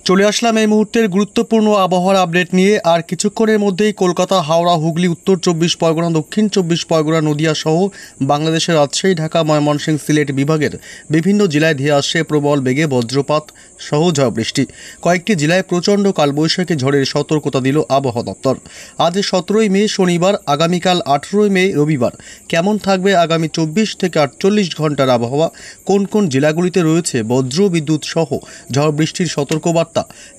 চলে আসলাম এই মুহূর্তের গুরুত্বপূর্ণ আবহাওয়ার আপডেট নিয়ে। আর কিছুক্ষণের মধ্যেই কলকাতা, হাওড়া, হুগলি, উত্তর চব্বিশ পরগনা, দক্ষিণ চব্বিশ পরগনা, নদিয়া সহ বাংলাদেশের রাজশাহী, ঢাকা, ময়মনসিংহ, সিলেট বিভাগের বিভিন্ন জেলায় ধেয়ে আসছে প্রবল বেগে বজ্রপাত সহ ঝড় বৃষ্টি। কয়েকটি জেলায় প্রচণ্ড কালবৈশাখী ঝড়ের সতর্কতা দিল আবহাওয়া দপ্তর। আজ 17ই মে শনিবার, আগামীকাল 18ই মে রবিবার কেমন থাকবে আগামী 24 থেকে 48 ঘন্টার আবহাওয়া, কোন কোন জেলাগুলিতে রয়েছে বজ্র বিদ্যুৎ সহ ঝড় বৃষ্টির সতর্কবার্তা,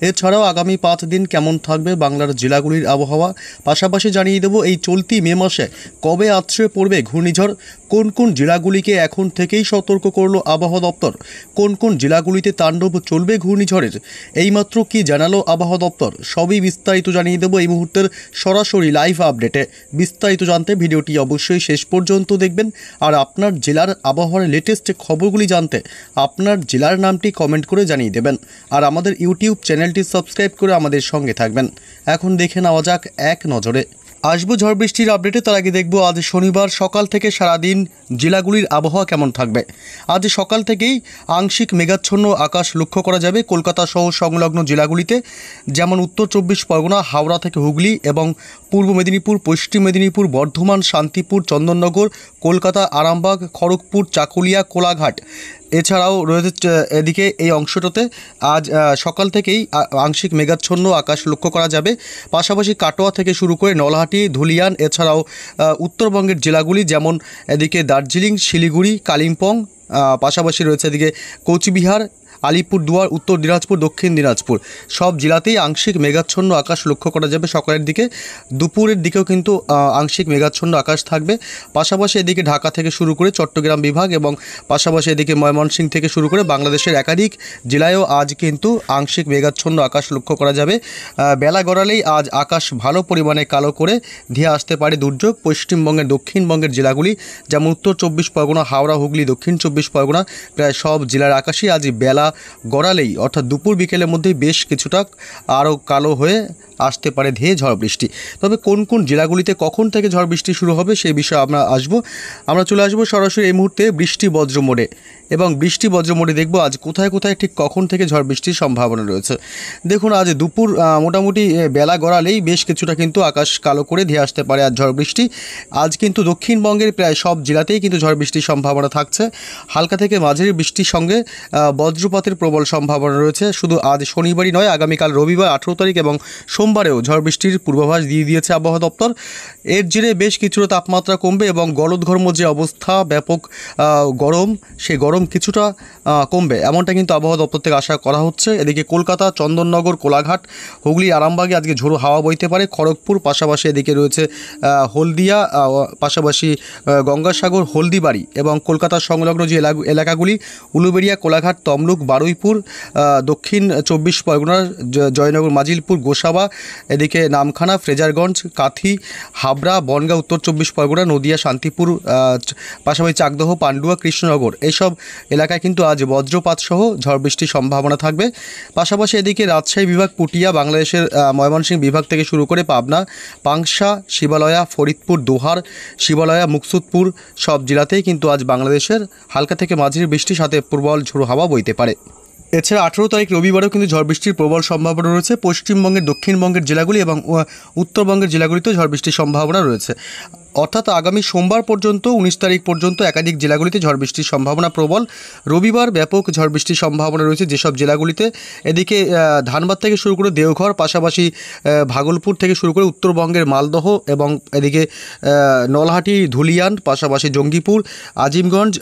এছাড়াও আগামী 5 দিন কেমন থাকবে বাংলার জেলাগুলির আবহাওয়া, পাশাপাশি জানিয়ে দেব এই চলতি মে মাসে কবে আছড়ে পড়বে ঘূর্ণিঝড়, কোন কোন জেলাগুলিকে এখন থেকেই সতর্ক করলো আবহাওয়া দপ্তর, কোন কোন জেলাগুলিতে তাণ্ডব চলবে ঘূর্ণিঝড়ের, এইমাত্র কি জানালো আবহাওয়া দপ্তর, সবই বিস্তারিত জানিয়ে দেব এই মুহূর্তের সরাসরি লাইভ আপডেটে। বিস্তারিত জানতে ভিডিওটি অবশ্যই শেষ পর্যন্ত দেখবেন। আর আপনার জেলার আবহাওয়ার লেটেস্ট খবরগুলি জানতে আপনার জেলার নামটি কমেন্ট করে জানিয়ে দেবেন। আর আমাদের ইউটিউব চ্যানেলটি সাবস্ক্রাইব করে আমাদের সঙ্গে থাকবেন। এখন দেখে নেওয়া যাক এক নজরে আসবো ঝড় বৃষ্টির আপডেটে। তার আগে দেখব আজ শনিবার সকাল থেকে সারাদিন জেলাগুলির আবহাওয়া কেমন থাকবে। আজ সকাল থেকেই আংশিক মেঘাচ্ছন্ন আকাশ লক্ষ্য করা যাবে কলকাতা সহ সংলগ্ন জেলাগুলিতে, যেমন উত্তর চব্বিশ পরগনা, হাওড়া থেকে হুগলি এবং পূর্ব মেদিনীপুর, পশ্চিম মেদিনীপুর, বর্ধমান, শান্তিপুর, চন্দননগর, কলকাতা, আরামবাগ, খড়গপুর, চাকুলিয়া, কোলাঘাট। এছাড়াও রয়েছে এদিকে এই অংশটাতে আজ সকাল থেকেই আংশিক মেঘাচ্ছন্ন আকাশ লক্ষ্য করা যাবে। পাশাপাশি কাটোয়া থেকে শুরু করে নলহাটি, ধুলিয়ান, এছাড়াও উত্তরবঙ্গের জেলাগুলি যেমন এদিকে দার্জিলিং, শিলিগুড়ি, কালিম্পং, পাশাপাশি রয়েছে এদিকে কোচবিহার, আলিপুরদুয়ার, উত্তর দিনাজপুর, দক্ষিণ দিনাজপুর, সব জেলাতেই আংশিক মেঘাচ্ছন্ন আকাশ লক্ষ্য করা যাবে সকালের দিকে। দুপুরের দিকেও কিন্তু আংশিক মেঘাচ্ছন্ন আকাশ থাকবে। পাশাপাশি এদিকে ঢাকা থেকে শুরু করে চট্টগ্রাম বিভাগ এবং পাশাপাশি এদিকে ময়মনসিংহ থেকে শুরু করে বাংলাদেশের একাধিক জেলায়ও আজ কিন্তু আংশিক মেঘাচ্ছন্ন আকাশ লক্ষ্য করা যাবে। বেলা গড়ালেই আজ আকাশ ভালো পরিমাণে কালো করে ধেয়ে আসতে পারে দুর্যোগ। পশ্চিমবঙ্গের দক্ষিণবঙ্গের জেলাগুলি যেমন উত্তর চব্বিশ পরগনা, হাওড়া, হুগলি, দক্ষিণ চব্বিশ পরগনা, প্রায় সব জেলার আকাশই আজ বেলা গড়ালেই অর্থাৎ দুপুর বিকেলের মধ্যেই বেশ কিছুটা আরও কালো হয়ে আসতে পারে ধেয়ে ঝড় বৃষ্টি। তবে কোন কোন জেলাগুলিতে কখন থেকে ঝড় বৃষ্টি শুরু হবে সেই বিষয়ে আমরা চলে আসবো সরাসরি এই মুহূর্তে বৃষ্টি বজ্র মোডে। এবং বৃষ্টি বজ্র মোডে দেখব আজ কোথায় কোথায় ঠিক কখন থেকে ঝড় বৃষ্টির সম্ভাবনা রয়েছে। দেখুন আজ দুপুর মোটামুটি বেলা গড়ালেই বেশ কিছুটা কিন্তু আকাশ কালো করে ধেয়ে আসতে পারে আজ ঝড় বৃষ্টি। আজ কিন্তু দক্ষিণবঙ্গের প্রায় সব জেলাতেই কিন্তু ঝড় বৃষ্টির সম্ভাবনা থাকছে। হালকা থেকে মাঝারি বৃষ্টির সঙ্গে বজ্রপাতের প্রবল সম্ভাবনা রয়েছে। শুধু আজ শনিবারই নয়, আগামীকাল রবিবার 18 তারিখ এবং সোমবারেও ঝড় বৃষ্টির পূর্বাভাস দিয়ে দিয়েছে আবহাওয়া দপ্তর। এর জেরে বেশ কিছুটা তাপমাত্রা কমবে এবং গলদঘর্ম যে অবস্থা, ব্যাপক গরম, সেই গরম কিছুটা কমবে এমনটা কিন্তু আবহাওয়া দপ্তর থেকে আশা করা হচ্ছে। এদিকে কলকাতা, চন্দননগর, কোলাঘাট, হুগলি, আরামবাগে আজকে ঝোড়ো হাওয়া বইতে পারে। খড়গপুর, পাশাপাশি এদিকে রয়েছে হলদিয়া, পাশাপাশি গঙ্গাসাগর, হলদিবাড়ি এবং কলকাতার সংলগ্ন যে এলাকাগুলি উলুবেড়িয়া, কোলাঘাট, তমলুক, বারুইপুর, দক্ষিণ চব্বিশ পরগনার জয়নগর, মাজিলপুর, গোসাবা, এদিকে নামখানা, ফ্রেজারগঞ্জ, কাথি, হাবড়া, বনগাঁ, উত্তর চব্বিশ পরগনা, নদিয়া, শান্তিপুর, পাশাপাশি চাকদহ, পান্ডুয়া, কৃষ্ণনগর, এইসব এলাকায় কিন্তু আজ বজ্রপাত সহ ঝড় বৃষ্টির সম্ভাবনা থাকবে। পাশাপাশি এদিকে রাজশাহী বিভাগ, পুটিয়া, বাংলাদেশের ময়মনসিংহ বিভাগ থেকে শুরু করে পাবনা, পাংশা, শিবালয়া, ফরিদপুর, দোহার, শিবালয়া, মুকসুদপুর, সব জেলাতেই কিন্তু আজ বাংলাদেশের হালকা থেকে মাঝারি বৃষ্টির সাথে প্রবল ঝোড়ো হাওয়া বইতে পারে। এছাড়া 18 তারিখ রবিবারেও কিন্তু ঝড় বৃষ্টির প্রবল সম্ভাবনা রয়েছে। পশ্চিমবঙ্গের দক্ষিণবঙ্গের জেলাগুলি এবং উত্তরবঙ্গের জেলাগুলিতেও ঝড় বৃষ্টির সম্ভাবনা রয়েছে। অর্থাৎ আগামী সোমবার পর্যন্ত 19 তারিখ পর্যন্ত একাধিক জেলাগুলিতে ঝড় বৃষ্টির সম্ভাবনা প্রবল। রবিবার ব্যাপক ঝড় বৃষ্টির সম্ভাবনা রয়েছে যেসব জেলাগুলিতে, এদিকে ধানবাদ থেকে শুরু করে দেওঘর, পাশাপাশি ভাগলপুর থেকে শুরু করে উত্তরবঙ্গের মালদহ এবং এদিকে নলহাটি, ধুলিয়ান, পাশাপাশি জঙ্গিপুর, আজিমগঞ্জ,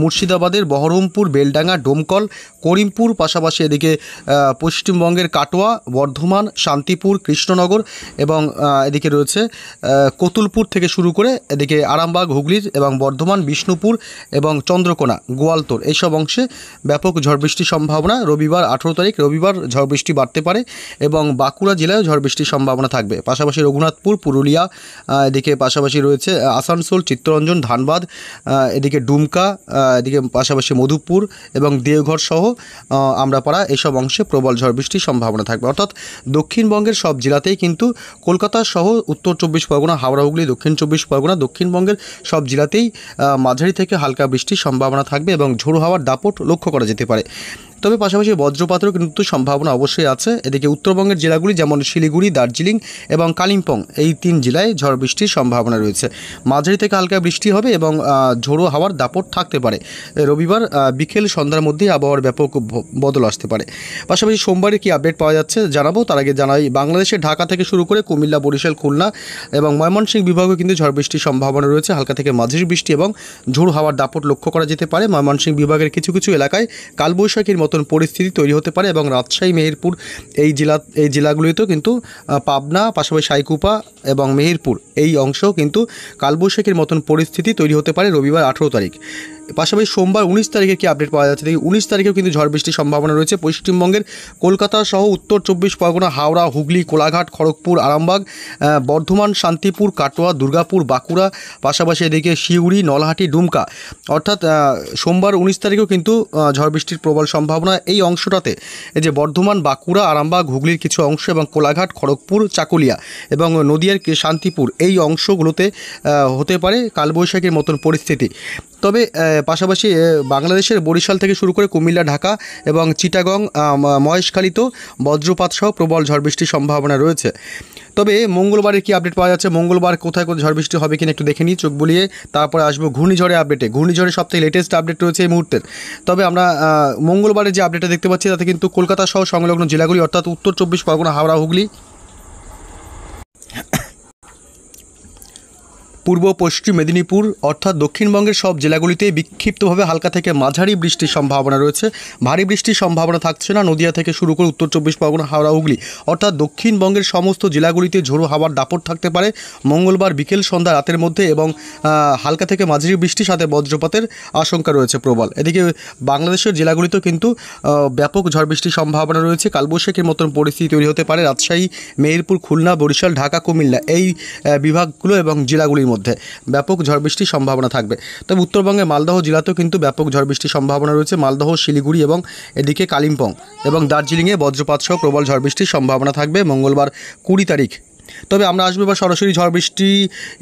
মুর্শিদাবাদের বহরমপুর, বেলডাঙ্গা, ডোমকল, করিমপুর, পাশাপাশি এদিকে পশ্চিমবঙ্গের কাটোয়া, বর্ধমান, শান্তিপুর, কৃষ্ণনগর এবং এদিকে রয়েছে কতুলপুর থেকে শুরু করে এদিকে আরামবাগ, হুগলির এবং বর্ধমান, বিষ্ণুপুর এবং চন্দ্রকোনা, গোয়ালতোড়, এইসব অংশে ব্যাপক ঝড় বৃষ্টির সম্ভাবনা। রবিবার 18 তারিখ রবিবার ঝড় বৃষ্টি বাড়তে পারে এবং বাঁকুড়া জেলায়ও ঝড় বৃষ্টির সম্ভাবনা থাকবে। পাশাপাশি রঘুনাথপুর, পুরুলিয়া, এদিকে পাশাপাশি রয়েছে আসানসোল, চিত্তরঞ্জন, ধানবাদ, এদিকে ডুমকা, এদিকে পাশাপাশি মধুপুর এবং দেওঘর সহ আমরাপাড়া, এইসব অংশে প্রবল ঝড় বৃষ্টির সম্ভাবনা থাকবে। অর্থাৎ দক্ষিণবঙ্গের সব জেলাতেই কিন্তু কলকাতা সহ উত্তর চব্বিশ পরগনা, হাওড়া, হুগলি, দক্ষিণ চব্বিশ পরগনা, দক্ষিণবঙ্গের সব জেলাতেই মাঝারি থেকে হালকা বৃষ্টির সম্ভাবনা থাকবে এবং ঝোড়ো হাওয়ার দাপট লক্ষ্য করা যেতে পারে। তবে পাশাপাশি বজ্রপাতেরও কিন্তু সম্ভাবনা অবশ্যই আছে। এদিকে উত্তরবঙ্গের জেলাগুলি যেমন শিলিগুড়ি, দার্জিলিং এবং কালিম্পং এই 3 জেলায় ঝড় বৃষ্টির সম্ভাবনা রয়েছে। মাঝারি থেকে হালকা বৃষ্টি হবে এবং ঝোড়ো হাওয়ার দাপট থাকতে পারে। রবিবার বিকেল সন্ধ্যার মধ্যেই আবহাওয়ার ব্যাপক বদল আসতে পারে। পাশাপাশি সোমবারে কি আপডেট পাওয়া যাচ্ছে জানাবো। তার আগে জানাই, বাংলাদেশের ঢাকা থেকে শুরু করে কুমিল্লা, বরিশাল, খুলনা এবং ময়মনসিংহ বিভাগেও কিন্তু ঝড় বৃষ্টির সম্ভাবনা রয়েছে। হালকা থেকে মাঝারি বৃষ্টি এবং ঝোড়ো হাওয়ার দাপট লক্ষ্য করা যেতে পারে। ময়মনসিংহ বিভাগের কিছু কিছু এলাকায় কালবৈশাখীর মতন পরিস্থিতি তৈরি হতে পারে এবং রাজশাহী, মেহেরপুর এই জেলাগুলিতেও কিন্তু পাবনা, পাশাপাশি সাইকুপা এবং মেহেরপুর এই অংশেও কিন্তু কালবৈশাখীর মতন পরিস্থিতি তৈরি হতে পারে রবিবার 18 তারিখ। পাশাপাশি সোমবার 19 তারিখে কি আপডেট পাওয়া যাচ্ছে দেখি। 19 তারিখেও কিন্তু ঝড় বৃষ্টির সম্ভাবনা রয়েছে। পশ্চিমবঙ্গের কলকাতা সহ উত্তর 24 পরগনা, হাওড়া, হুগলি, কোলাঘাট, খড়গপুর, আরামবাগ, বর্ধমান, শান্তিপুর, কাটোয়া, দুর্গাপুর, বাঁকুড়া, পাশাপাশি এদিকে শিউড়ি, নলহাটি, ডুমকা, অর্থাৎ সোমবার 19 তারিখেও কিন্তু ঝড় বৃষ্টির প্রবল সম্ভাবনা। এই অংশটাতে এই যে বর্ধমান, বাঁকুড়া, আরামবাগ, হুগলির কিছু অংশ এবং কোলাঘাট, খড়গপুর, চাকুলিয়া এবং নদিয়ার শান্তিপুর এই অংশগুলোতে হতে পারে কালবৈশাখীর মতন পরিস্থিতি। তবে পাশাপাশি বাংলাদেশের বরিশাল থেকে শুরু করে কুমিল্লা, ঢাকা এবং চিটাগং, মহেশখালীতেও বজ্রপাত সহ প্রবল ঝড় বৃষ্টির সম্ভাবনা রয়েছে। তবে মঙ্গলবারে কি আপডেট পাওয়া যাচ্ছে, মঙ্গলবার কোথায় কোথায় ঝড় বৃষ্টি হবে কিনা একটু দেখে নিই চোখ বুলিয়ে। তারপরে আসবো ঘূর্ণিঝড়ের আপডেটে। ঘূর্ণিঝড়ের সবথেকে লেটেস্ট আপডেট রয়েছে এই মুহূর্তের। তবে আমরা মঙ্গলবারে যে আপডেটটা দেখতে পাচ্ছি তাতে কিন্তু কলকাতা সহ সংলগ্ন জেলাগুলি অর্থাৎ উত্তর 24 পরগনা, হাওড়া, হুগলি, পূর্ব পশ্চিম মেদিনীপুর অর্থাৎ দক্ষিণবঙ্গের সব জেলাগুলিতে বিক্ষিপ্তভাবে হালকা থেকে মাঝারি বৃষ্টির সম্ভাবনা রয়েছে। ভারী বৃষ্টির সম্ভাবনা থাকছে না। নদিয়া থেকে শুরু করে উত্তর 24 পরগনা, হাওড়া, হুগলি অর্থাৎ দক্ষিণবঙ্গের সমস্ত জেলাগুলিতে ঝোড়ো হাওয়ার দাপট থাকতে পারে মঙ্গলবার বিকেল সন্ধ্যা রাতের মধ্যে এবং হালকা থেকে মাঝারি বৃষ্টির সাথে বজ্রপাতের আশঙ্কা রয়েছে প্রবল। এদিকে বাংলাদেশের জেলাগুলিতেও কিন্তু ব্যাপক ঝড় বৃষ্টির সম্ভাবনা রয়েছে। কালবৈশাখীর মতন পরিস্থিতি তৈরি হতে পারে রাজশাহী, মেহেরপুর, খুলনা, বরিশাল, ঢাকা, কুমিল্লা এই বিভাগগুলো এবং জেলাগুলির মধ্যে ব্যাপক ঝড় বৃষ্টির সম্ভাবনা থাকবে। তবে উত্তরবঙ্গের মালদহ জেলাতেও কিন্তু ব্যাপক ঝড় বৃষ্টির সম্ভাবনা রয়েছে। মালদহ, শিলিগুড়ি এবং এদিকে কালিম্পং এবং দার্জিলিংয়ে বজ্রপাত সহ প্রবল ঝড় বৃষ্টির সম্ভাবনা থাকবে মঙ্গলবার 20 তারিখ। তবে আমরা আসবো এবার সরাসরি ঝড় বৃষ্টি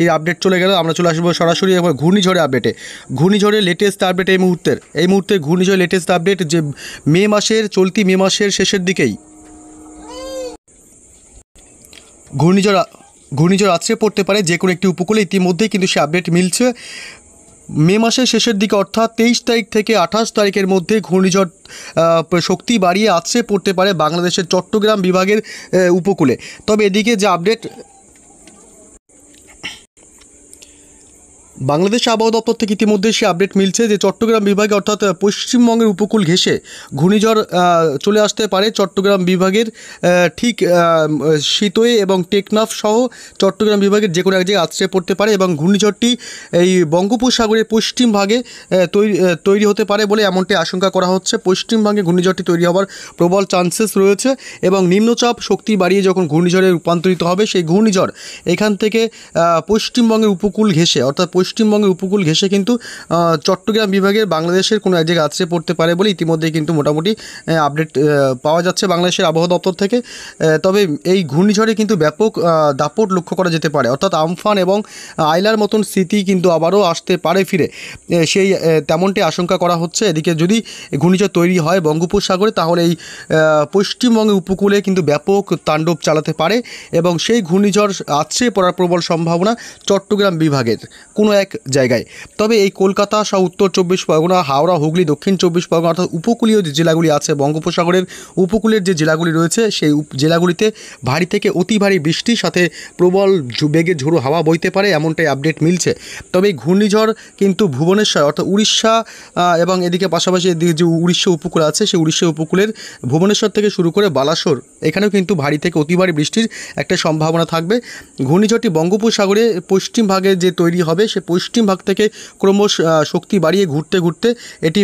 এই আপডেট চলে গেল, আমরা চলে আসবো সরাসরি এবার ঘূর্ণিঝড়ের আপডেটে। ঘূর্ণিঝড়ের লেটেস্ট আপডেট এই মুহূর্তে ঘূর্ণিঝড়ের লেটেস্ট আপডেট যে চলতি মে মাসের শেষের দিকেই ঘূর্ণিঝড় আছড়ে পড়তে পারে যে কোনো একটি উপকূলে। ইতিমধ্যেই কিন্তু সে আপডেট মিলছে। মে মাসের শেষের দিকে অর্থাৎ 23 তারিখ থেকে 28 তারিখের মধ্যে ঘূর্ণিঝড় শক্তি বাড়িয়ে আছড়ে পড়তে পারে বাংলাদেশের চট্টগ্রাম বিভাগের উপকূলে। তবে এদিকে যে আপডেট বাংলাদেশ আবহাওয়া দপ্তর থেকে ইতিমধ্যে সে আপডেট মিলছে যে চট্টগ্রাম বিভাগে অর্থাৎ পশ্চিমবঙ্গের উপকূল ঘেঁষে ঘূর্ণিঝড় চলে আসতে পারে চট্টগ্রাম বিভাগের ঠিক শীতয়ে এবং টেকনাফ সহ চট্টগ্রাম বিভাগের যে কোনো এক জায়গায় আছড়ে পড়তে পারে এবং ঘূর্ণিঝড়টি এই বঙ্গোপসাগরের পশ্চিম ভাগে তৈরি হতে পারে বলে এমনটি আশঙ্কা করা হচ্ছে। পশ্চিমবঙ্গে ঘূর্ণিঝড়টি তৈরি হওয়ার প্রবল চান্সেস রয়েছে এবং নিম্নচাপ শক্তি বাড়িয়ে যখন ঘূর্ণিঝড়ে রূপান্তরিত হবে সেই ঘূর্ণিঝড় এখান থেকে পশ্চিমবঙ্গের উপকূল ঘেঁষে অর্থাৎ পশ্চিমবঙ্গের উপকূল ঘেঁষে কিন্তু চট্টগ্রাম বিভাগের বাংলাদেশের কোনো এক জায়গায় আছড়ে পড়তে পারে বলে ইতিমধ্যেই কিন্তু মোটামুটি আপডেট পাওয়া যাচ্ছে বাংলাদেশের আবহাওয়া দপ্তর থেকে। তবে এই ঘূর্ণিঝড়ে কিন্তু ব্যাপক দাপট লক্ষ্য করা যেতে পারে অর্থাৎ আমফান এবং আইলার মতন স্মৃতি কিন্তু আবারও আসতে পারে ফিরে, সেই তেমনটি আশঙ্কা করা হচ্ছে। এদিকে যদি ঘূর্ণিঝড় তৈরি হয় বঙ্গোপসাগরে তাহলে এই পশ্চিমবঙ্গের উপকূলে কিন্তু ব্যাপক তাণ্ডব চালাতে পারে এবং সেই ঘূর্ণিঝড় আছড়ে পড়ার প্রবল সম্ভাবনা চট্টগ্রাম বিভাগের কোনো এক জায়গায়। তবে এই কলকাতা সহ উত্তর 24 পরগনা, হাওড়া, হুগলি, দক্ষিণ 24 পরগনা অর্থাৎ উপকূলীয় যে জেলাগুলি আছে বঙ্গোপসাগরের উপকূলের যে জেলাগুলি রয়েছে সেই জেলাগুলিতে ভারী থেকে অতি ভারী বৃষ্টির সাথে প্রবল বেগে ঝোড়ো হাওয়া বইতে পারে এমনটাই আপডেট মিলছে। তবে এই ঘূর্ণিঝড় কিন্তু ভুবনেশ্বর অর্থাৎ উড়িষ্যা এবং এদিকে পাশাপাশি এদিকে যে উড়িষ্যা উপকূল আছে সেই উড়িষ্যা উপকূলের ভুবনেশ্বর থেকে শুরু করে বালাসোর এখানেও কিন্তু ভারী থেকে অতি ভারী বৃষ্টির একটা সম্ভাবনা থাকবে। ঘূর্ণিঝড়টি বঙ্গোপসাগরে পশ্চিম ভাগে যে তৈরি হবে সে পশ্চিম ভাগ থেকে ক্রমশ শক্তি বাড়িয়ে ঘুরতে ঘুরতে এটি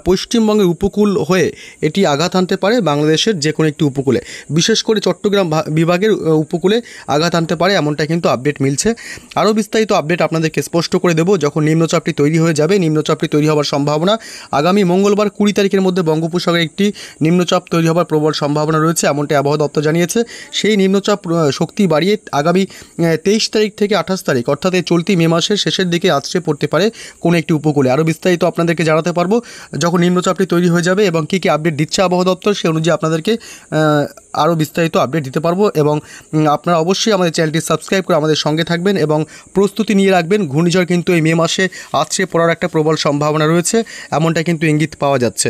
পশ্চিমবঙ্গের উপকূল হয়ে এটি আঘাত আনতে পারে বাংলাদেশের যে কোনো একটি উপকূলে, বিশেষ করে চট্টগ্রাম বিভাগের উপকূলে আঘাত আনতে পারে এমনটা কিন্তু আপডেট মিলছে। আরও বিস্তারিত আপডেট আপনাদেরকে স্পষ্ট করে দেবো যখন নিম্নচাপটি তৈরি হয়ে যাবে। নিম্নচাপটি তৈরি হওয়ার সম্ভাবনা আগামী মঙ্গলবার 20 তারিখের মধ্যে বঙ্গোপসাগরে একটি নিম্নচাপ তৈরি হওয়ার প্রবল সম্ভাবনা রয়েছে এমনটি আবহাওয়া দপ্তর জানিয়েছে। সেই নিম্নচাপ শক্তি বাড়িয়ে আগামী 23 তারিখ থেকে 28 তারিখ অর্থাৎ এই চলতি মে মাসের শেষের দিকে আছড়ে পড়তে পারে কোনো একটি উপকূলে। আরও বিস্তারিত আপনাদেরকে জানাতে পারবো যখন নিম্নচাপটি তৈরি হয়ে যাবে এবং কী কী আপডেট দিচ্ছে আবহাওয়া দপ্তর, সে অনুযায়ী আপনাদেরকে আরও বিস্তারিত আপডেট দিতে পারবো। এবং আপনারা অবশ্যই আমাদের চ্যানেলটি সাবস্ক্রাইব করে আমাদের সঙ্গে থাকবেন এবং প্রস্তুতি নিয়ে রাখবেন। ঘূর্ণিঝড় কিন্তু এই মে মাসে আছড়ে পড়ার একটা প্রবল সম্ভাবনা রয়েছে, এমনটা কিন্তু ইঙ্গিত পাওয়া যাচ্ছে।